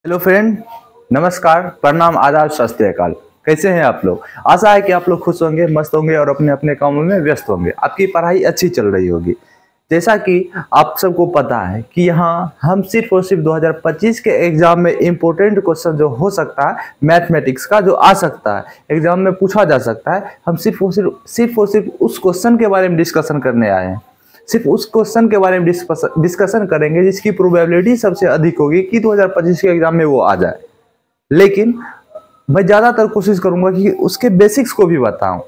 Hello friend, नमस्कार, प्रणाम, आदाब, सत श्री अकाल। कैसे हैं आप लोग? आशा है कि आप लोग खुश होंगे, मस्त होंगे और अपने अपने कामों में व्यस्त होंगे। आपकी पढ़ाई अच्छी चल रही होगी। जैसा कि आप सबको पता है कि यहाँ हम सिर्फ और सिर्फ 2025 के एग्जाम में इम्पोर्टेंट क्वेश्चन जो हो सकता है मैथमेटिक्स का, जो आ सकता है एग्जाम में पूछा जा सकता है, हम सिर्फ और सिर्फ उस क्वेश्चन के बारे में डिस्कशन करने आए हैं। सिर्फ उस क्वेश्चन के बारे में डिस्कशन करेंगे जिसकी प्रोबेबिलिटी सबसे अधिक होगी कि 2025 के एग्जाम में वो आ जाए। लेकिन मैं ज़्यादातर कोशिश करूंगा कि उसके बेसिक्स को भी बताऊं,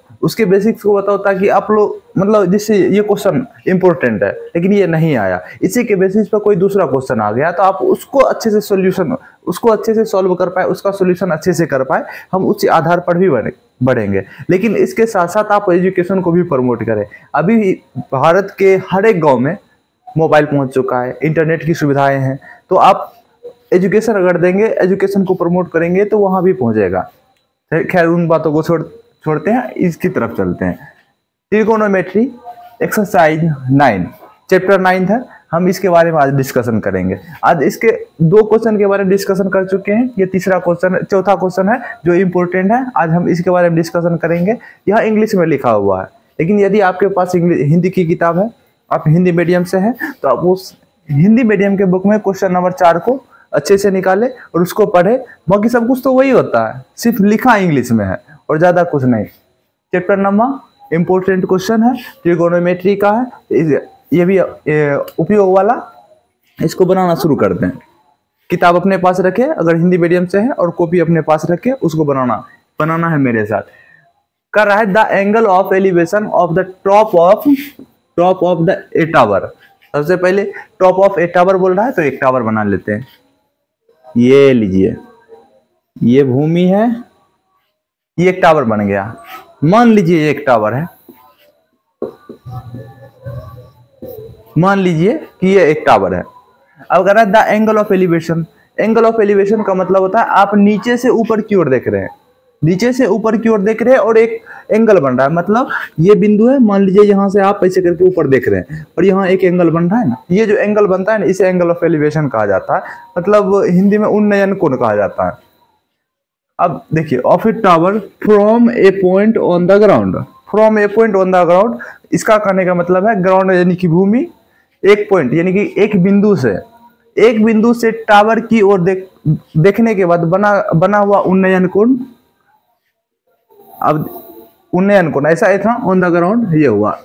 ताकि आप लोग मतलब जिससे ये क्वेश्चन इंपॉर्टेंट है लेकिन ये नहीं आया, इसी के बेसिस पर कोई दूसरा क्वेश्चन आ गया तो आप उसको अच्छे से सॉल्व कर पाए, उसका सोल्यूशन अच्छे से कर पाए। हम उसी आधार पर भी बढ़ेंगे। लेकिन इसके साथ साथ आप एजुकेशन को भी प्रमोट करें। अभी भारत के हर एक गाँव में मोबाइल पहुँच चुका है, इंटरनेट की सुविधाएँ हैं, तो आप एजुकेशन अगर देंगे, एजुकेशन को प्रमोट करेंगे तो वहाँ भी पहुँचेगा। खैर उन बातों को छोड़ते हैं, इसकी तरफ चलते हैं। ट्रिगोनोमेट्री एक्सरसाइज 9 चैप्टर 9 है, हम इसके बारे में आज डिस्कशन करेंगे। आज इसके 2 क्वेश्चन के बारे में डिस्कशन कर चुके हैं, ये चौथा क्वेश्चन है जो इम्पोर्टेंट है। आज हम इसके बारे में डिस्कशन करेंगे। यह इंग्लिश में लिखा हुआ है, लेकिन यदि आपके पास हिंदी की किताब है, आप हिंदी मीडियम से हैं, तो आप उस हिंदी मीडियम के बुक में क्वेश्चन नंबर 4 को अच्छे से निकाले और उसको पढ़े। बाकी सब कुछ तो वही होता है, सिर्फ लिखा इंग्लिश में है और ज़्यादा कुछ नहीं। चैप्टर नंबर इम्पोर्टेंट क्वेश्चन है, ट्रिगोनोमेट्री का है, ये भी उपयोग वाला। इसको बनाना शुरू करते हैं। किताब अपने पास रखे अगर हिंदी मीडियम से है, और कॉपी अपने पास रखे, उसको बनाना है मेरे साथ। कर रहा है the angle of elevation of the top of the A tower. सबसे पहले टॉप ऑफ ए टावर बोल रहा है तो एक टावर बना लेते हैं। ये लीजिए, ये भूमि है, ये एक टावर बन गया। मान लीजिए ये एक टावर है, मान लीजिए कि ये एक टावर है। अब कह रहा है the angle of elevation. Angle of elevation का मतलब होता है आप नीचे से ऊपर की ओर देख रहे हैं, और एक एंगल बन रहा है। मतलब ये बिंदु है, मान लीजिए यहाँ से आप ऐसे करके ऊपर देख रहे हैं और यहाँ एक एंगल बन रहा है ना, ये जो एंगल बनता है ना, इसे एंगल ऑफ एलिवेशन कहा जाता है। मतलब हिंदी में उन्नयन कोण कहा जाता है। अब देखिए, of A tower from A point on the ground, इसका कहने का मतलब है ग्राउंड यानी कि भूमि, एक पॉइंट यानी कि एक बिंदु से टावर की ओर देखने के बाद बना हुआ उन्नयन कोण। अब उन्नयन कोण ऐसा था ऑन द ग्राउंड, ये हुआ।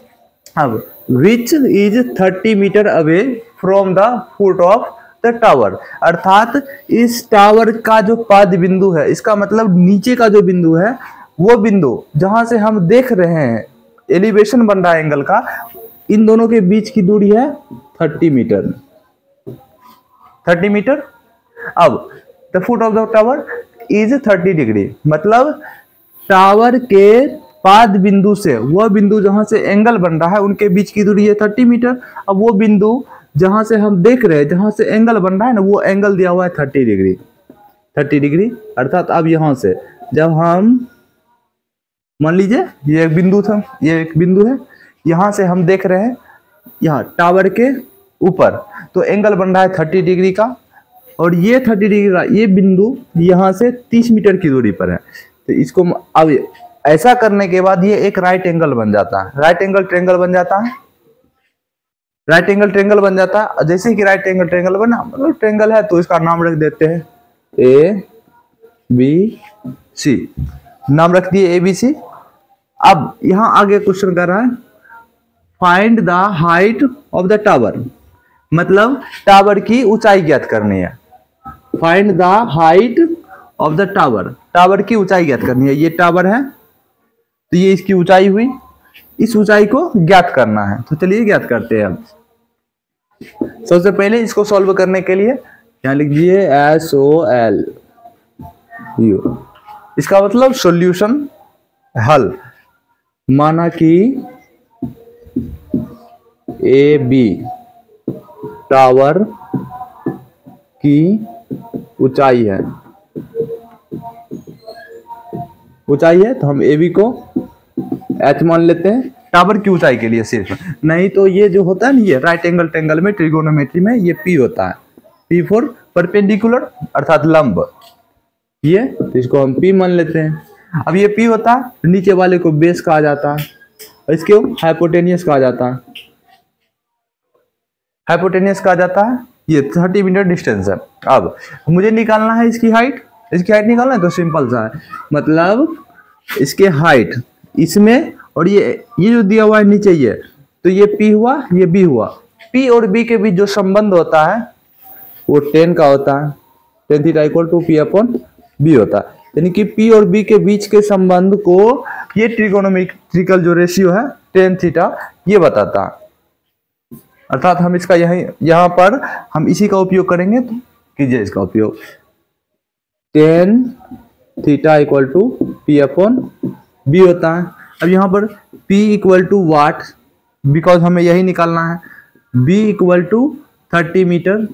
अब which is 30 metre away from the foot of the tower, अर्थात इस टावर का जो पाद बिंदु है, इसका मतलब नीचे का जो बिंदु है, वो बिंदु जहां से हम देख रहे हैं एलिवेशन बन रहा है एंगल का, इन दोनों के बीच की दूरी है 30 मीटर। अब the foot of the tower is 30 degree, मतलब टावर के पाद बिंदु से वह बिंदु जहां से एंगल बन रहा है उनके बीच की दूरी है 30 मीटर। अब वो बिंदु जहां से हम देख रहे हैं, जहां से एंगल बन रहा है ना, वो एंगल दिया हुआ है 30 डिग्री। अर्थात अब यहां से जब हम मान लीजिए ये एक बिंदु है, यहां से हम देख रहे हैं यहाँ टावर के ऊपर, तो एंगल बन रहा है 30 डिग्री का, और ये 30 डिग्री का ये बिंदु यहाँ से 30 मीटर की दूरी पर है। तो इसको अब ऐसा करने के बाद ये एक राइट एंगल बन जाता है। राइट एंगल ट्रायंगल बन जाता है। जैसे कि राइट एंगल ट्रायंगल बना, मतलब ट्रायंगल है तो इसका नाम रख देते हैं ABC, नाम रख दिए ABC। अब यहां आगे क्वेश्चन कर रहा है find the height of the tower, मतलब टावर की ऊंचाई ज्ञात करनी है। Find the height of the tower की ऊंचाई ज्ञात करनी है। ये टावर है तो ये इसकी ऊंचाई हुई, इस ऊंचाई को ज्ञात करना है। तो चलिए ज्ञात करते हैं। अब सबसे पहले इसको सॉल्व करने के लिए यहां लिख दिए SOLU, इसका मतलब सॉल्यूशन, हल। माना कि AB टावर की ऊंचाई है, तो हम AB को H मान लेते हैं टावर की ऊंचाई के लिए सिर्फ। नहीं तो ये जो होता है ना, ये राइट एंगल ट्रायंगल में, ट्रिगोनोमेट्री में ये P होता है। P फॉर परपेंडिकुलर अर्थात लंब, ये तो इसको हम P मान लेते हैं। अब ये P होता है, नीचे वाले को बेस कहा जाता है और इसको हाइपोटेनियस कहा जाता है। हाइपोटेनियस कहा जाता है, ये 30 मीटर डिस्टेंस है। अब मुझे निकालना है इसकी हाइट, निकालना है तो सिंपल सा है, मतलब इसके हाइट इसमें और ये जो दिया हुआ है नीचे ये, तो ये P हुआ, ये B हुआ। P और B के बीच जो संबंध होता है वो tan का होता है, tan theta equal to P upon B होता है। यानी कि P और B के बीच के संबंध को ये ट्रिगोनोमेट्रिकल जो रेशियो है tan थीटा ये बताता है। अर्थात हम इसका यहाँ पर हम इसी का उपयोग करेंगे, तो कीजिए इसका उपयोग। tan theta equal to P upon B होता है। अब यहाँ पर P equal to what, because हमें यही निकालना है। B इक्वल टू 30 मीटर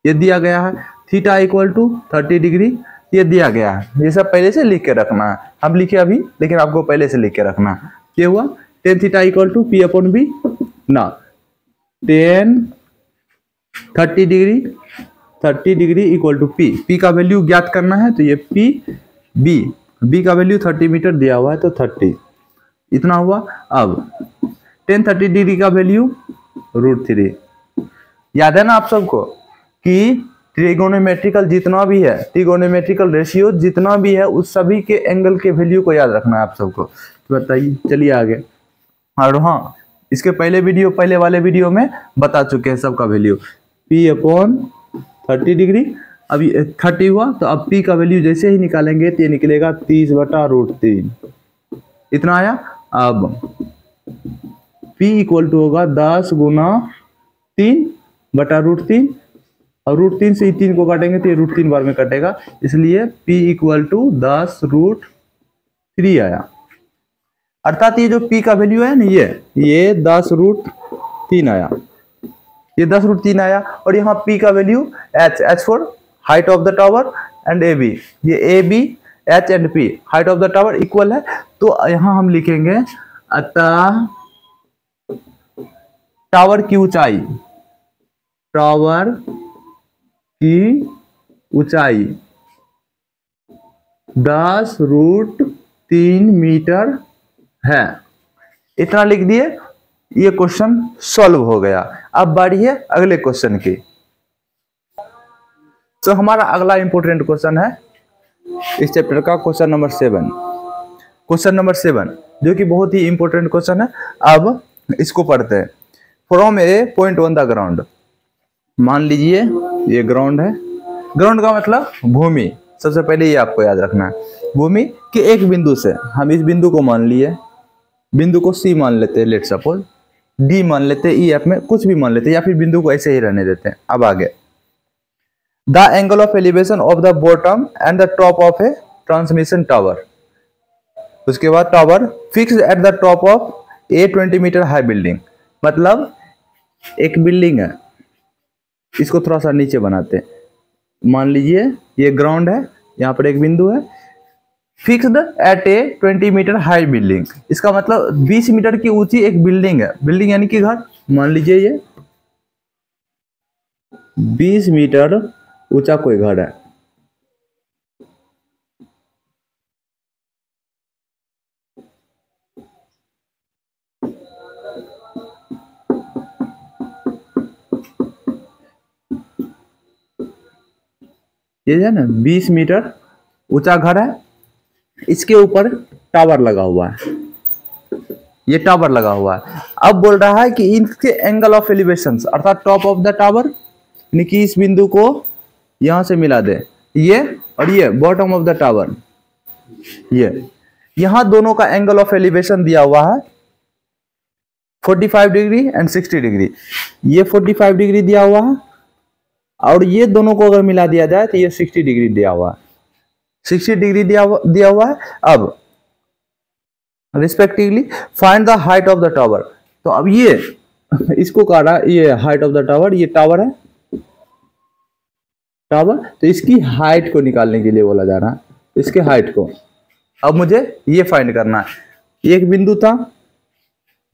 ये दिया गया है। थीटा इक्वल टू 30 डिग्री ये दिया गया है। ये सब पहले से लिख के रखना है, हम लिखे अभी, लेकिन आपको पहले से लिख के रखना है। ये हुआ tan theta equal to P upon B ना tan 30 degree equal to P का वैल्यू ज्ञात करना है, तो ये B का वैल्यू 30 मीटर दिया हुआ है, तो 30 इतना हुआ। अब tan 30 डिग्री का वैल्यू √3। याद है ना आप सबको कि ट्रिगोनोमेट्रिकल जितना भी है, ट्रिगोनोमेट्रिकल रेशियो जितना भी है, उस सभी के एंगल के वैल्यू को याद रखना है आप सबको। तो बताइए, चलिए आगे। और हाँ, इसके पहले वाले वीडियो में बता चुके हैं सबका वैल्यू। P अपॉन 30 डिग्री, अब 30 हुआ, तो अब P का वैल्यू जैसे ही निकालेंगे तो ये निकलेगा 30/√3 इतना आया। अब P इक्वल टू होगा 10 गुना 3/√3 और √3 से 3 को काटेंगे तो ये √3 बार में कटेगा, इसलिए P इक्वल टू 10√3 आया। अर्थात ये जो P का वैल्यू है ना, ये 10√3 आया, ये 10√3 आया। और यहाँ P का value H for height of the tower and AB, ये AB H and P height of the tower equal है, तो यहाँ हम लिखेंगे अतः टावर की ऊंचाई 10√3 मीटर है। इतना लिख दिए, ये क्वेश्चन सॉल्व हो गया। अब बढ़िए अगले क्वेश्चन की। तो हमारा अगला इंपॉर्टेंट क्वेश्चन है इस चैप्टर का, क्वेश्चन नंबर 7 जो कि बहुत ही इंपॉर्टेंट क्वेश्चन है। अब इसको पढ़ते हैं। From A point on the ground, मान लीजिए ये ग्राउंड है। ग्राउंड का मतलब भूमि, सबसे पहले ये आपको याद रखना है। भूमि के एक बिंदु से, हम इस बिंदु को मान लिए, बिंदु को C मान लेते हैं, लेट सपोज D मान लेते हैं, EF में कुछ भी मान लेते हैं, या फिर बिंदु को ऐसे ही रहने देते हैं। अब आगे, the angle of elevation of the bottom and the top of a transmission tower. उसके बाद tower fixed at the top of a 20 metre high building, मतलब एक बिल्डिंग है, इसको थोड़ा सा नीचे बनाते हैं। मान लीजिए ये ग्राउंड है, यहाँ पर एक बिंदु है, fixed at a 20 metre high building, इसका मतलब 20 मीटर की ऊंची एक बिल्डिंग है। बिल्डिंग यानी कि घर, मान लीजिए ये 20 मीटर ऊंचा कोई घर है। ये है ना 20 मीटर ऊंचा घर है, इसके ऊपर टावर लगा हुआ है, ये टावर लगा हुआ है। अब बोल रहा है कि इनके एंगल ऑफ एलिवेशन, अर्थात टॉप ऑफ द टावर, यानी कि इस बिंदु को यहां से मिला दे, ये और ये बॉटम ऑफ द टावर, ये यहां दोनों का एंगल ऑफ एलिवेशन दिया हुआ है 45 डिग्री एंड 60 डिग्री। ये 45 डिग्री दिया हुआ है और ये दोनों को अगर मिला दिया जाए तो ये 60 डिग्री दिया हुआ है, 60 डिग्री दिया हुआ है। अब respectively find the height of the tower, तो अब ये इसको काटा, ये हाइट ऑफ द टावर, ये टावर है, टावर, तो इसकी हाइट को निकालने के लिए बोला जा रहा है, इसके हाइट को। अब मुझे ये फाइंड करना है, एक बिंदु था,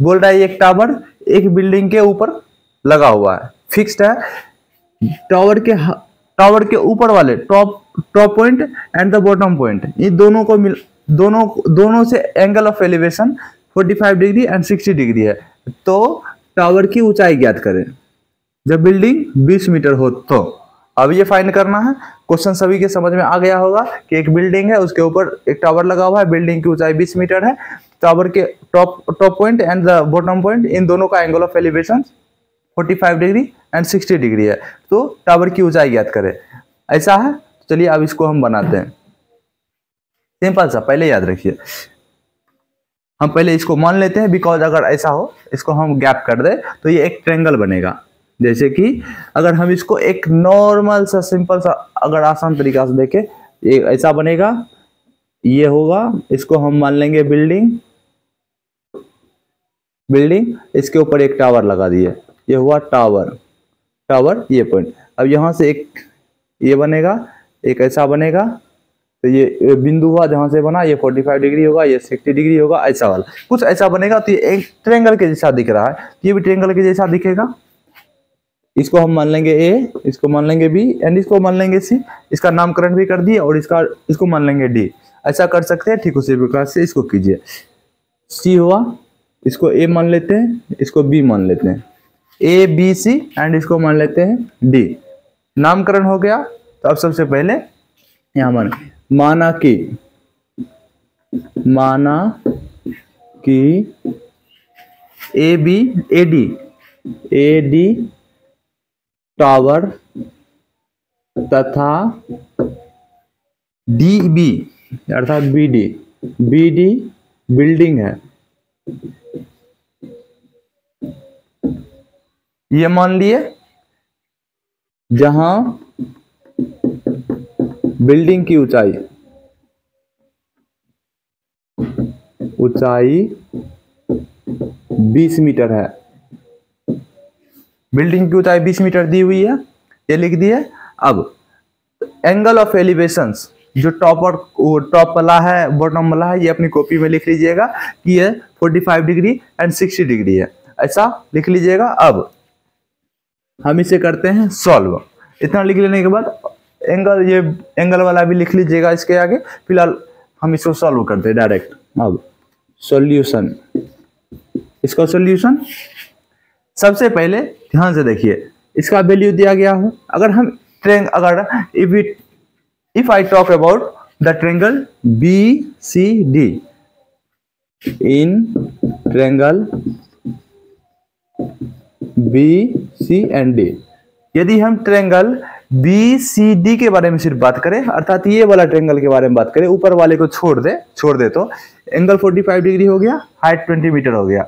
बोल रहा है एक टावर एक बिल्डिंग के ऊपर लगा हुआ है, फिक्स्ड है, टावर के ऊपर वाले top point and the bottom point, ये दोनों को दोनों से angle of elevation 45 degree and 60 degree है। तो टावर की ऊंचाई ज्ञात करें जब बिल्डिंग 20 मीटर हो। तो अब ये फाइंड करना है। क्वेश्चन सभी के समझ में आ गया होगा कि एक बिल्डिंग है, उसके ऊपर एक टावर लगा हुआ है, बिल्डिंग की ऊंचाई 20 मीटर है, टावर के top point and the bottom point, इन दोनों का angle of elevation 45 degree and 60 degree है। तो टावर की ऊंचाई ज्ञात करें, ऐसा है। चलिए अब इसको हम बनाते हैं। सिंपल सा, पहले याद रखिए, हम पहले इसको मान लेते हैं, बिकॉज अगर ऐसा हो, इसको हम गैप कर दे तो ये एक ट्रायंगल बनेगा। जैसे कि अगर हम इसको एक नॉर्मल सा सिंपल सा अगर आसान तरीका से देखें, ये ऐसा बनेगा, ये होगा, इसको हम मान लेंगे बिल्डिंग, इसके ऊपर एक टावर लगा दिए, ये हुआ टावर ये पॉइंट। अब यहां से एक ये बनेगा, एक ऐसा बनेगा, तो ये बिंदु हुआ जहां से बना, ये 45 डिग्री होगा, ये 60 डिग्री होगा, ऐसा वाला कुछ ऐसा बनेगा। तो ये एक ट्रायंगल के जैसा दिख रहा है, ये भी ट्रायंगल के जैसा दिखेगा। इसको हम मान लेंगे ए, इसको मान लेंगे बी एंड इसको मान लेंगे सी। इसका नामकरण भी कर दिए और इसको मान लेंगे डी। ऐसा कर सकते हैं। ठीक उसी प्रकार से इसको कीजिए। सी हुआ, इसको ए मान लेते हैं, इसको बी मान लेते हैं, ए बी सी एंड इसको मान लेते हैं डी। नामकरण हो गया। तो अब सबसे पहले यहां माना कि ए डी टावर तथा डी बी अर्थात बी डी बिल्डिंग है। ये मान लिए जहां बिल्डिंग की ऊंचाई 20 मीटर है। बिल्डिंग की ऊंचाई 20 मीटर दी हुई है, ये लिख दिए। अब एंगल ऑफ एलिवेशंस, जो टॉप वाला है, बॉटम वाला है, ये अपनी कॉपी में लिख लीजिएगा कि ये 45 डिग्री एंड 60 डिग्री है, ऐसा लिख लीजिएगा। अब हम इसे करते हैं सॉल्व। इतना लिख लेने के बाद ये एंगल वाला भी लिख लीजिएगा इसके आगे। फिलहाल हम इसको सॉल्व करते हैं डायरेक्ट। अब सॉल्यूशन, इसका सॉल्यूशन सबसे पहले ध्यान से देखिए, इसका वैल्यू दिया गया हो। If I talk about the triangle BCD, in triangle BC and D, यदि हम ट्रायंगल BCD के बारे में सिर्फ बात करें, अर्थात ये वाला ट्रायंगल के बारे में बात करें, ऊपर वाले को छोड़ दे तो एंगल 45 डिग्री हो गया, हाइट 20 मीटर हो गया।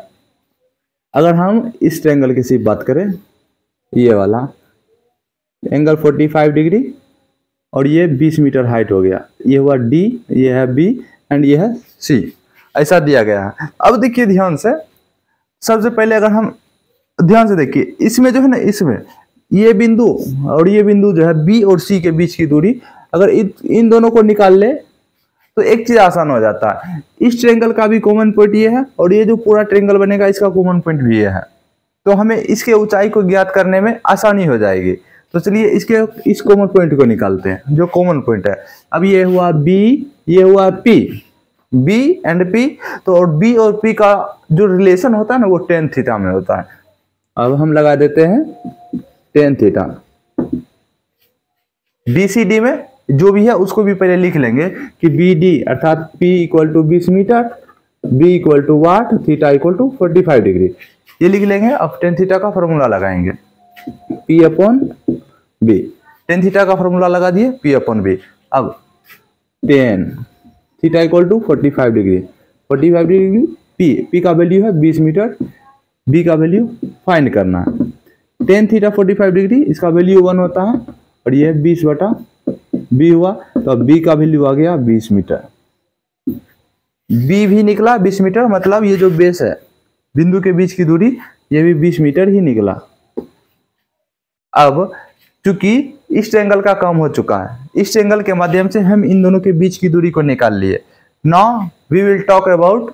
अगर हम इस ट्रायंगल की सिर्फ बात करें, ये वाला एंगल 45 डिग्री और ये 20 मीटर हाइट हो गया, ये हुआ D, ये है B एंड ये है C, ऐसा दिया गया है। अब देखिए ध्यान से, सबसे पहले अगर हम ध्यान से देखिए, इसमें जो है ना, इसमें ये बिंदु और ये बिंदु जो है B और C के बीच की दूरी, अगर इन दोनों को निकाल ले तो एक चीज आसान हो जाता है। इस ट्रायंगल का भी कॉमन पॉइंट ये है और ये जो पूरा ट्रायंगल बनेगा इसका कॉमन पॉइंट भी ये है, तो हमें इसके ऊंचाई को ज्ञात करने में आसानी हो जाएगी। तो चलिए इस कॉमन पॉइंट को निकालते हैं, जो कॉमन पॉइंट है। अब ये हुआ B, ये हुआ P, B एंड P, तो और B और P का जो रिलेशन होता है ना, वो tan थीटा में होता है। अब हम लगा देते हैं tan थीटा। BCD में जो भी है उसको भी पहले लिख लेंगे कि BD अर्थात P equal to 20 metre, B equal to what, theta equal to 45 degree, ये लिख लेंगे। अब tan थीटा का फॉर्मूला लगाएंगे, P upon B। tan theta का फॉर्मूला लगा दिए, P अपॉन B। अब tan theta equal to 45 degree, 45 degree P का वैल्यू है 20 मीटर, B का वैल्यू फाइंड करना है। tan थीटा 45 डिग्री, इसका वैल्यू 1 होता है और ये 20/B हुआ, तो अब B का वैल्यू आ गया 20 मीटर। B भी निकला 20 मीटर, मतलब ये जो बेस है, बिंदु के बीच की दूरी, ये भी 20 मीटर ही निकला। अब चूंकि इस ट्रायंगल का काम हो चुका है, इस ट्रायंगल के माध्यम से हम इन दोनों के बीच की दूरी को निकाल लिए। Now we will talk about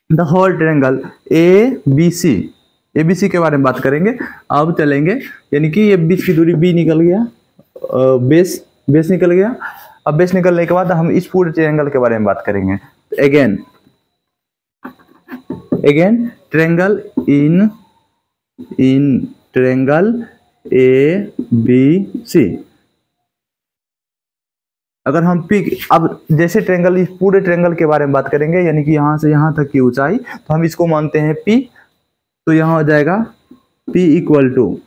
the whole triangle ABC, ABC के बारे में बात करेंगे। अब चलेंगे, यानी कि ये बीच की दूरी B निकल गया, बेस निकल गया। अब बेस निकलने के बाद हम इस पूरे ट्रायंगल के बारे में बात करेंगे। Again triangle in triangle ABC। अगर हम अब जैसे ट्रायंगल, इस पूरे ट्रायंगल के बारे में बात करेंगे, यानी कि यहां से यहां तक की ऊंचाई, तो हम इसको मानते हैं P। तो यहां हो जाएगा P इक्वल टू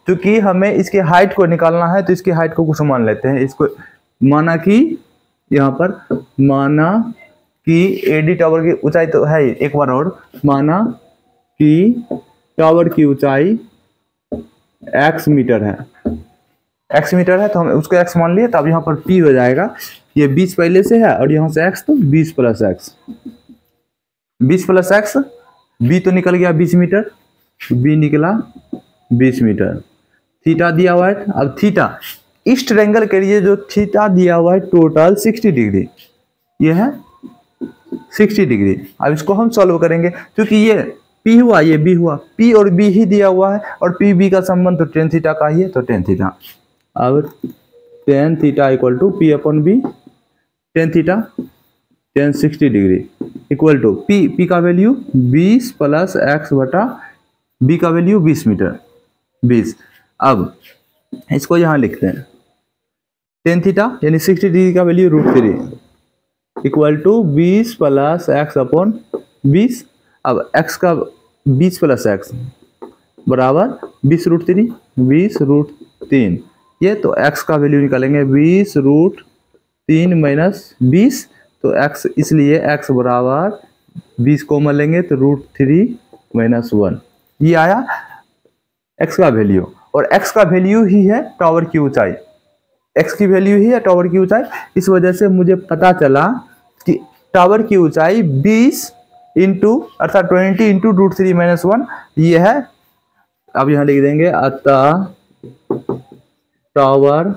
क्योंकि हमें इसके हाइट को निकालना है, तो इसकी हाइट को कुछ मान लेते हैं। इसको माना कि यहाँ पर AD टावर की ऊंचाई तो है, एक बार और माना कि टावर की ऊंचाई x मीटर है, तो हम उसको x मान लिए। तो अब यहाँ पर P हो जाएगा, ये 20 पहले से है और यहाँ से x, तो 20 प्लस x। B तो निकल गया 20 मीटर, B निकला 20 मीटर। थीटा दिया हुआ है। अब थीटा, इस ट्रायंगल के लिए जो थीटा दिया हुआ है टोटल 60 डिग्री, ये है 60 डिग्री। अब इसको हम सॉल्व करेंगे, क्योंकि ये P हुआ, ये B हुआ, P और B ही दिया हुआ है और P B का संबंध तो tan थीटा का ही है, तो tan थीटा। अब tan theta equal to P upon B, tan theta tan 60 degree equal to P का वैल्यू 20 प्लस x बटा B का वैल्यू 20 मीटर, 20। अब इसको यहाँ लिखते हैं, tan थीटा यानी 60 डिग्री का value √3 equal to 20 plus x upon 20। अब x का 20 प्लस x बराबर 20√3, ये तो x का वैल्यू निकालेंगे 20√3 माइनस 20, तो x, इसलिए x बराबर 20 को लेंगे तो √3 माइनस 1, ये आया x का वैल्यू। और x का वैल्यू ही है टावर की ऊंचाई, x की वैल्यू ही है टावर की ऊंचाई। इस वजह से मुझे पता चला कि टावर की ऊंचाई 20 इंटू अर्थात 20 इंटू √3 माइनस 1 ये है। अब यहाँ लिख देंगे, अतः टावर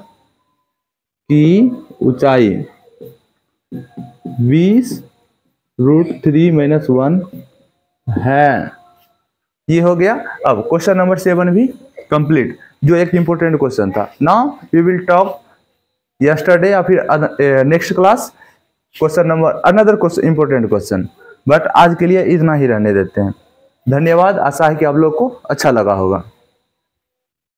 की ऊंचाई 20√3 माइनस 1 है। ये हो गया। अब क्वेश्चन नंबर 7 भी कंप्लीट, जो एक इंपॉर्टेंट क्वेश्चन था। Now we will talk yesterday या फिर next class question number another question, important question. But आज के लिए इतना ही रहने देते हैं। धन्यवाद। आशा है कि आप लोग को अच्छा लगा होगा।